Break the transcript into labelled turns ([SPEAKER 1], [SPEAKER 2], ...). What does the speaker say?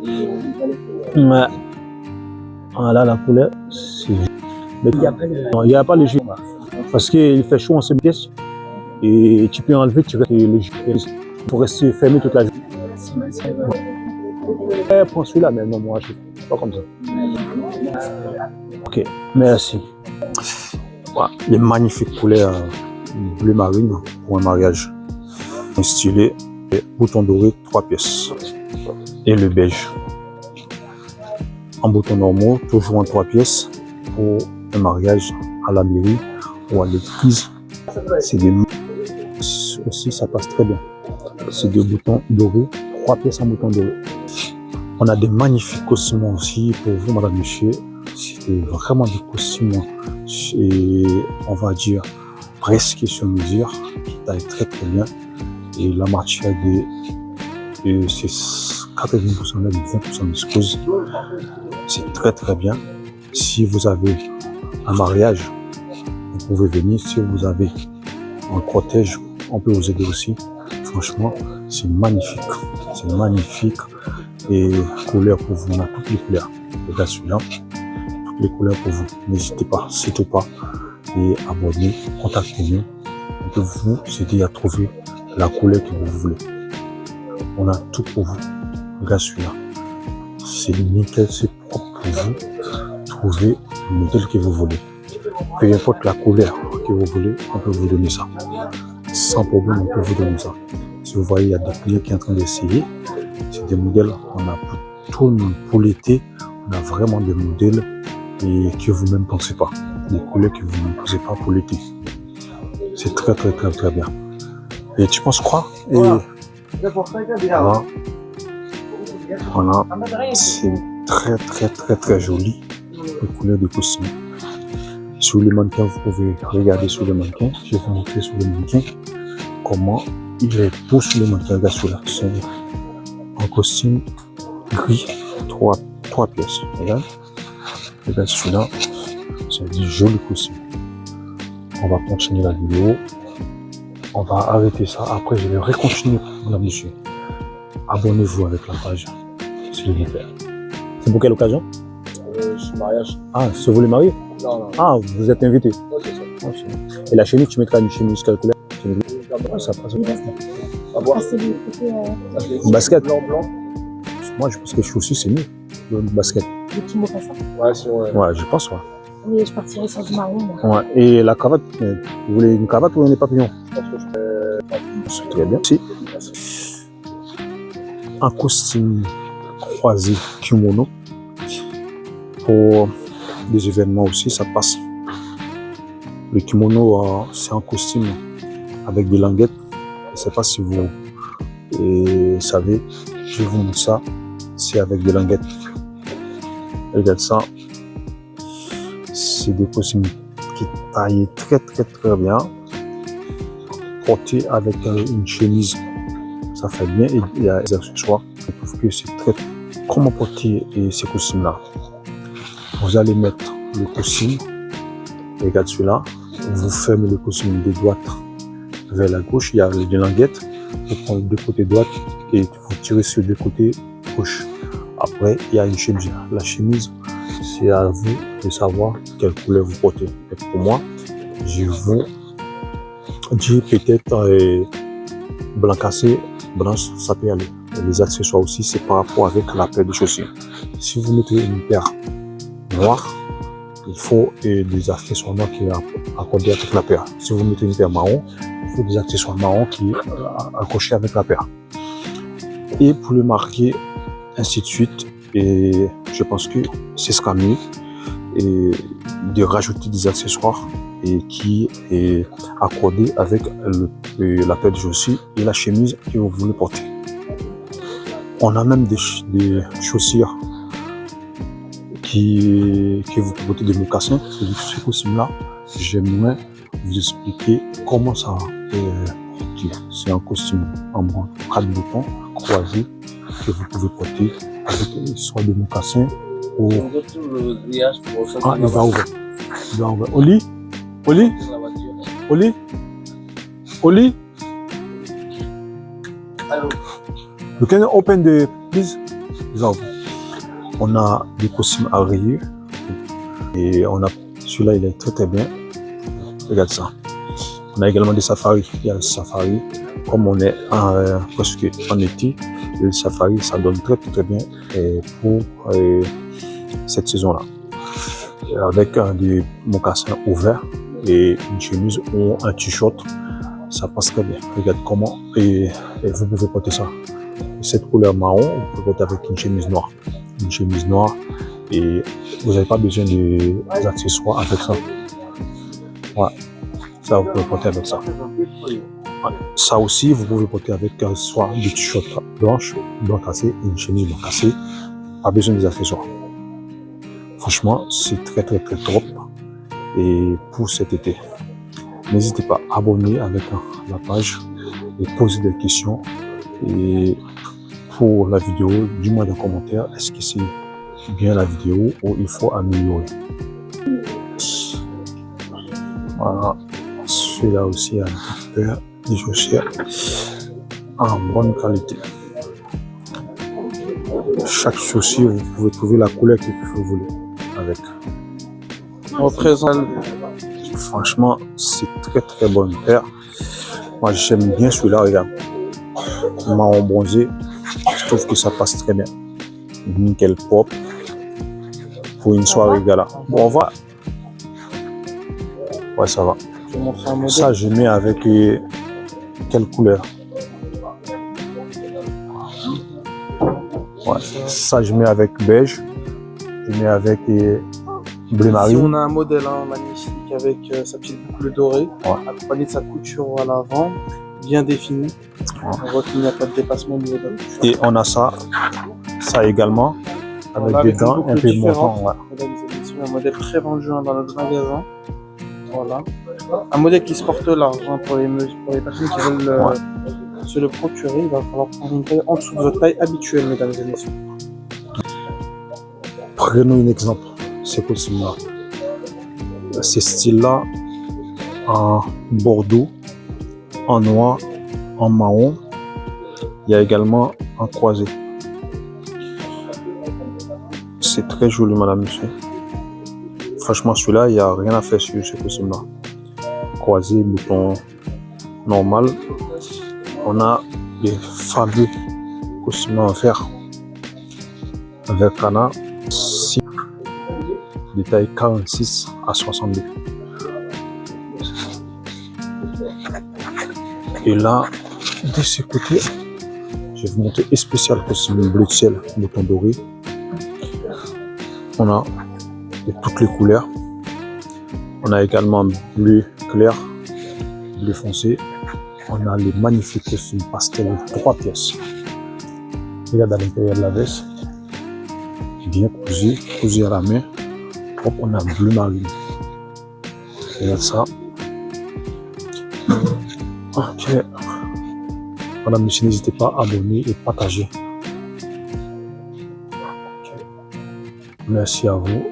[SPEAKER 1] Ouais. Voilà la couleur. Mais il n'y a pas le jus. Parce qu'il fait chaud en cette pièce. Et tu peux enlever, tu restes le jus. Il faut rester fermé toute la journée. Prends celui-là, mais non, moi je ne fais pas comme ça. Ok, merci. Voilà, les magnifiques couleurs bleu marine pour un mariage. Un stylet, bouton doré, 3 pièces. Et le beige. En bouton normaux, toujours en 3 pièces pour un mariage à la mairie ou à l'église. C'est des aussi, ça passe très bien. C'est des boutons dorés, 3 pièces en bouton doré. On a des magnifiques costumes aussi pour vous, madame, monsieur. C'est vraiment des costumes, et on va dire presque sur mesure, qui taille très très bien. Et la matière c'est 80% laine, 20% viscose. C'est très très bien. Si vous avez un mariage, vous pouvez venir. Si vous avez un cortège, on peut vous aider aussi. Franchement, c'est magnifique. C'est magnifique. Et couleurs pour vous, on a toutes les couleurs. Regarde celui-là, toutes les couleurs pour vous. N'hésitez pas, surtout pas. Et abonnez, contactez-nous. On peut vous aider à trouver la couleur que vous voulez. On a tout pour vous. Regarde celui-là. C'est nickel, c'est propre pour vous. Trouvez le modèle que vous voulez. Peu importe la couleur que vous voulez, on peut vous donner ça. Sans problème, on peut vous donner ça. Si vous voyez, il y a des clients qui sont en train d'essayer. C'est des modèles, on a pour tout le monde. Pour l'été, on a vraiment des modèles et que vous-même ne pensez pas. Des couleurs que vous ne pensez pas pour l'été. C'est très très très très bien. Et tu penses quoi? Et voilà. Voilà. C'est très très très très joli. Les couleurs de costume. Sur le mannequin, vous pouvez regarder sur le mannequin. Je vais vous montrer sur le mannequin comment il est beau sur le mannequin. Regarde celui-là. C'est un costume gris, 3 pièces. Regarde celui-là. C'est un joli costume. On va continuer la vidéo. On va arrêter ça. Après, je vais recontinuer, madame, monsieur. Abonnez-vous avec la page, s'il vous plaît. C'est pour quelle occasion?
[SPEAKER 2] C'est mariage.
[SPEAKER 1] Ah, c'est vous les mariés?
[SPEAKER 2] Non.
[SPEAKER 1] Ah, vous êtes invité?
[SPEAKER 2] Ouais, c'est ça.
[SPEAKER 1] Ah, et la chemise, tu mettras une chemise quelle couleur? Ça passe. Basket.
[SPEAKER 2] Blanc.
[SPEAKER 1] Moi, je pense que je suis aussi, c'est mieux. Le basket.
[SPEAKER 3] Le petit mot pas ça.
[SPEAKER 2] Ouais, c'est vrai.
[SPEAKER 1] Ouais, je pense, ouais.
[SPEAKER 3] Oui, je partirai sans du marron.
[SPEAKER 1] Ouais. Et la cravate, vous voulez une cravate ou un papillon?
[SPEAKER 2] Je pense que je fais...
[SPEAKER 1] C'est très bien. Si. Un costume croisé kimono. Pour des événements aussi, ça passe. Le kimono, c'est un costume avec des languettes. Je ne sais pas si vous savez, je vous montre ça. C'est avec des languettes. Regardez ça. C'est des costumes qui taillent très très très bien. Portés avec une chemise, ça fait bien. Et il y a des accessoires. Je trouve que c'est très... Comment porter ces costumes-là? Vous allez mettre le costume. Regarde celui-là. Vous fermez le costume de droite vers la gauche. Il y a des languettes. Vous prenez deux côtés droite et vous tirez sur deux côtés gauche. Après, il y a une chemise. La chemise, c'est à vous de savoir quelle couleur vous portez. Et pour moi, je vous dis peut-être blanc cassé, blanche, ça peut aller. Et les accessoires aussi, c'est par rapport avec la paire de chaussures. Si vous mettez une paire noire, il faut des accessoires noirs qui accordés avec la paire. Si vous mettez une paire marron, il faut des accessoires marrons qui accrochés avec la paire. Et pour le marquer, ainsi de suite. Et je pense que ce sera mieux et de rajouter des accessoires et qui est accordé avec la paire de chaussures et la chemise que vous voulez porter. On a même des chaussures que vous pouvez porter, des mocassins. Ce costume-là, j'aimerais vous expliquer comment ça est porté. C'est un costume en bras, 4 boutons croisés que vous pouvez porter avec soit des mocassins ou... Ah, il va ouvrir. Il va ouvrir. Oli? You can open the, please? Là, on a des costumes à rayures. Et on a celui-là, il est très très bien. Regarde ça. On a également des safaris. Il y a le safari. Comme on est presque en été, le safari, ça donne très très bien pour cette saison-là. Avec des mocassins ouverts et une chemise ou un t-shirt, ça passe très bien. Regarde comment et vous pouvez porter ça. Cette couleur marron, vous pouvez porter avec une chemise noire. Une chemise noire et vous n'avez pas besoin d'accessoires avec ça. Voilà. Ça, vous pouvez porter avec ça. Ça aussi, vous pouvez porter avec soit des t-shirts blancs cassés et une chemise blanc cassée. Pas besoin des accessoires. Franchement, c'est très très très top. Et pour cet été, n'hésitez pas à abonner avec la page et poser des questions. Et pour la vidéo, dis-moi dans les commentaires, est-ce que c'est bien la vidéo ou il faut améliorer. Voilà. Celui-là aussi a une paire de chaussures en bonne qualité. Chaque chaussure, vous pouvez trouver la couleur que vous voulez avec. Franchement, c'est très très bonne paire. Moi, j'aime bien celui-là, regarde. Marron bronzé, je trouve que ça passe très bien. Nickel propre pour une soirée gala. Bon, on va. Ouais, ça va. Ça, je mets avec quelle couleur? Ouais, ça, je mets avec beige. Je mets avec bleu marine.
[SPEAKER 4] Ici, on a un modèle magnifique avec sa petite boucle dorée, accompagnée de sa couture à l'avant, bien définie. On voit qu'il n'y a pas de dépassement au niveau de la couture.
[SPEAKER 1] Et on a ça également, avec des dents un peu montantes. Ouais.
[SPEAKER 4] C'est un modèle très vendu dans notre magasin. Voilà. Un modèle qui se porte large pour les personnes qui veulent se le procurer. Il va falloir prendre une taille en dessous de votre taille habituelle, mesdames et messieurs.
[SPEAKER 1] Prenons un exemple, ces costumes-là. Ces styles-là, en bordeaux, en noir, en marron. Il y a également en croisé. C'est très joli, madame, monsieur. Franchement, celui-là, il n'y a rien à faire sur ce costume-là. Croisé, bouton normal. On a des fabuleux costumes en fer. Avec canard. De taille 46 à 62. Et là, de ce côté, je vais vous montrer un spécial costume bleu de ciel, bouton doré. On a de toutes les couleurs. On a également bleu clair, bleu foncé. On a les magnifiques costumes pastel, 3 pièces. Regarde à l'intérieur de la veste. Bien cousu à la main. Hop, on a bleu marine. Regarde ça. Ok. Madame, monsieur, n'hésitez pas à abonner et partager. Okay. Merci à vous.